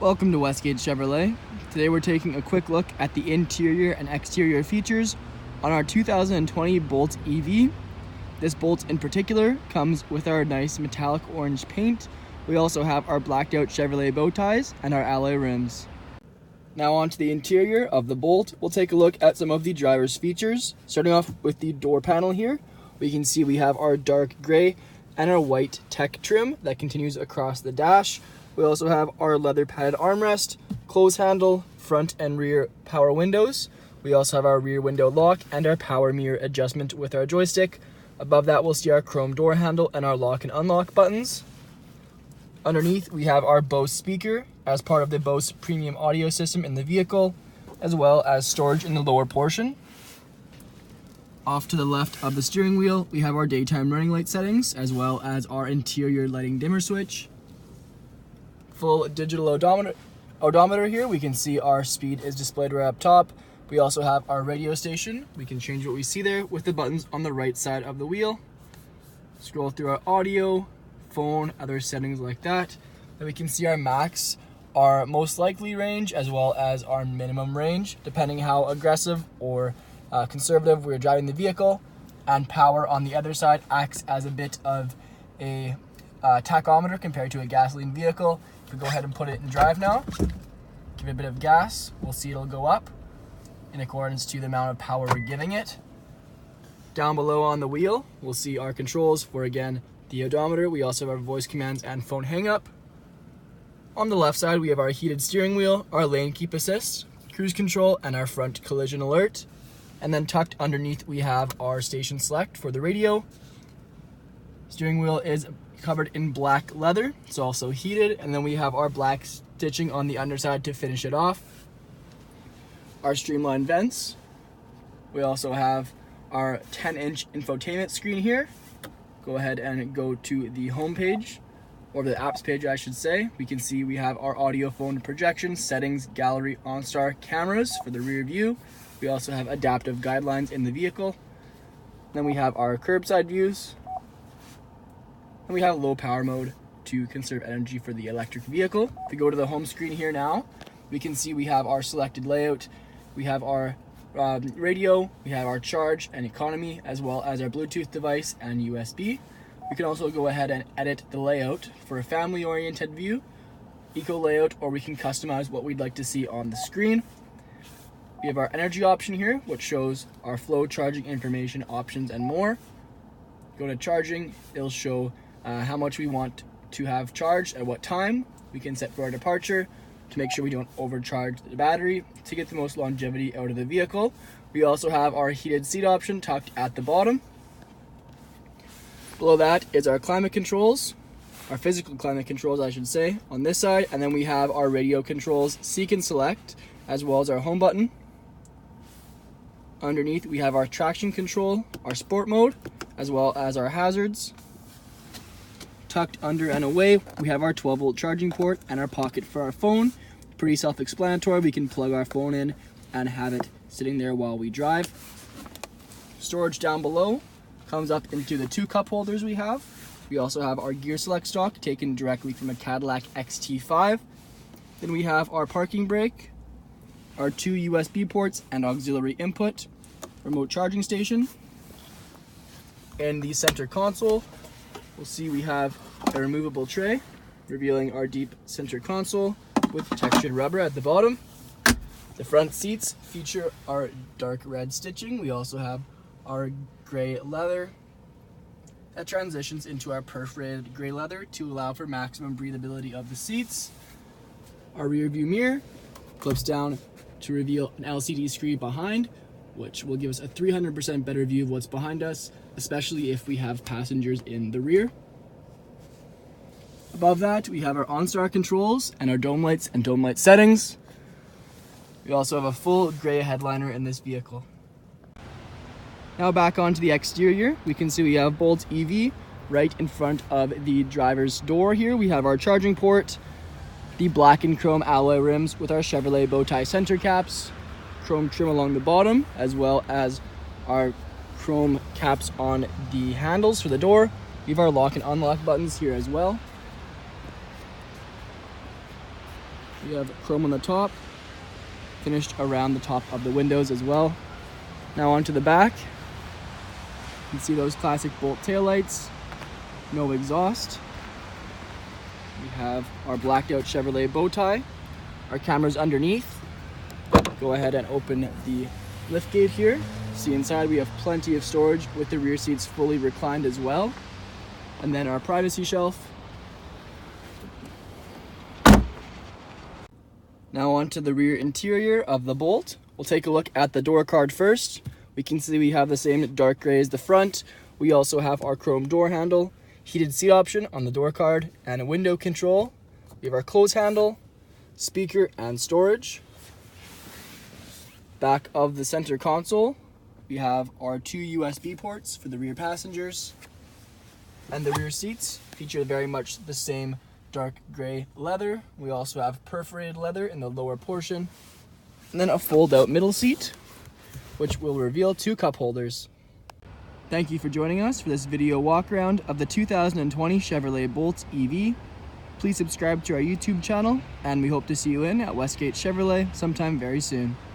Welcome to Westgate Chevrolet. Today we're taking a quick look at the interior and exterior features on our 2020 Bolt EV. This Bolt in particular comes with our nice metallic orange paint. We also have our blacked out Chevrolet bow ties and our alloy rims. Now onto the interior of the Bolt. We'll take a look at some of the driver's features. Starting off with the door panel here, we can see we have our dark gray and our white tech trim that continues across the dash. We also have our leather padded armrest, close handle, front and rear power windows. We also have our rear window lock and our power mirror adjustment with our joystick. Above that, we'll see our chrome door handle and our lock and unlock buttons. Underneath, we have our Bose speaker as part of the Bose premium audio system in the vehicle, as well as storage in the lower portion. Off to the left of the steering wheel, we have our daytime running light settings, as well as our interior lighting dimmer switch. Full digital odometer here. We can see our speed is displayed right up top. We also have our radio station. We can change what we see there with the buttons on the right side of the wheel. Scroll through our audio, phone, other settings like that. Then we can see our max, our most likely range, as well as our minimum range, depending how aggressive or conservative we're driving the vehicle. And power on the other side acts as a bit of a tachometer compared to a gasoline vehicle. If we go ahead and put it in drive now, give it a bit of gas, we'll see it'll go up in accordance to the amount of power we're giving it. Down below on the wheel, we'll see our controls for, again, the odometer. We also have our voice commands and phone hang-up. On the left side, we have our heated steering wheel, our lane keep assist, cruise control, and our front collision alert. And then tucked underneath, we have our station select for the radio. Steering wheel is covered in black leather. It's also heated, and then we have our black stitching on the underside to finish it off. Our streamlined vents. We also have our 10-inch infotainment screen here. Go ahead and go to the home page, or the apps page I should say. We can see we have our audio phone projection, settings, gallery, OnStar cameras for the rear view. We also have adaptive guidelines in the vehicle. Then we have our curbside views. And we have low power mode to conserve energy for the electric vehicle. If we go to the home screen here now, we can see we have our selected layout. We have our radio, we have our charge and economy, as well as our Bluetooth device and USB. We can also go ahead and edit the layout for a family-oriented view, eco layout, or we can customize what we'd like to see on the screen. We have our energy option here, which shows our flow, charging information, options, and more. Go to charging, it'll show how much we want to have charged at what time. We can set for our departure to make sure we don't overcharge the battery to get the most longevity out of the vehicle. We also have our heated seat option tucked at the bottom. Below that is our climate controls, our physical climate controls I should say, on this side, and then we have our radio controls, seek and select, as well as our home button. Underneath we have our traction control, our sport mode, as well as our hazards. Tucked under and away, we have our 12-volt charging port and our pocket for our phone. Pretty self-explanatory. We can plug our phone in and have it sitting there while we drive. Storage down below comes up into the two cup holders we have. We also have our gear select stock taken directly from a Cadillac XT5. Then we have our parking brake, our two USB ports and auxiliary input, remote charging station. In the center console, we'll see we have a removable tray, revealing our deep center console with textured rubber at the bottom. The front seats feature our dark red stitching. We also have our gray leather that transitions into our perforated gray leather to allow for maximum breathability of the seats. Our rear view mirror clips down to reveal an LCD screen behind, which will give us a 300% better view of what's behind us, especially if we have passengers in the rear. Above that, we have our OnStar controls and our dome lights and dome light settings. We also have a full gray headliner in this vehicle. Now back onto the exterior, we can see we have Bolt EV right in front of the driver's door here. We have our charging port, the black and chrome alloy rims with our Chevrolet bow tie center caps, chrome trim along the bottom, as well as our chrome caps on the handles for the door. We have our lock and unlock buttons here as well. We have chrome on the top, finished around the top of the windows as well. Now onto the back. You can see those classic Bolt taillights, no exhaust. We have our blacked out Chevrolet bow tie, our cameras underneath. Go ahead and open the lift gate here. See inside we have plenty of storage with the rear seats fully reclined as well. And then our privacy shelf. Now onto the rear interior of the Bolt. We'll take a look at the door card first. We can see we have the same dark gray as the front. We also have our chrome door handle, heated seat option on the door card, and a window control. We have our close handle, speaker, and storage. Back of the center console, we have our 2 USB ports for the rear passengers. And the rear seats feature very much the same dark gray leather. We also have perforated leather in the lower portion. And then a fold-out middle seat, which will reveal 2 cup holders. Thank you for joining us for this video walk around of the 2020 Chevrolet Bolt EV. Please subscribe to our YouTube channel, and we hope to see you in at Westgate Chevrolet sometime very soon.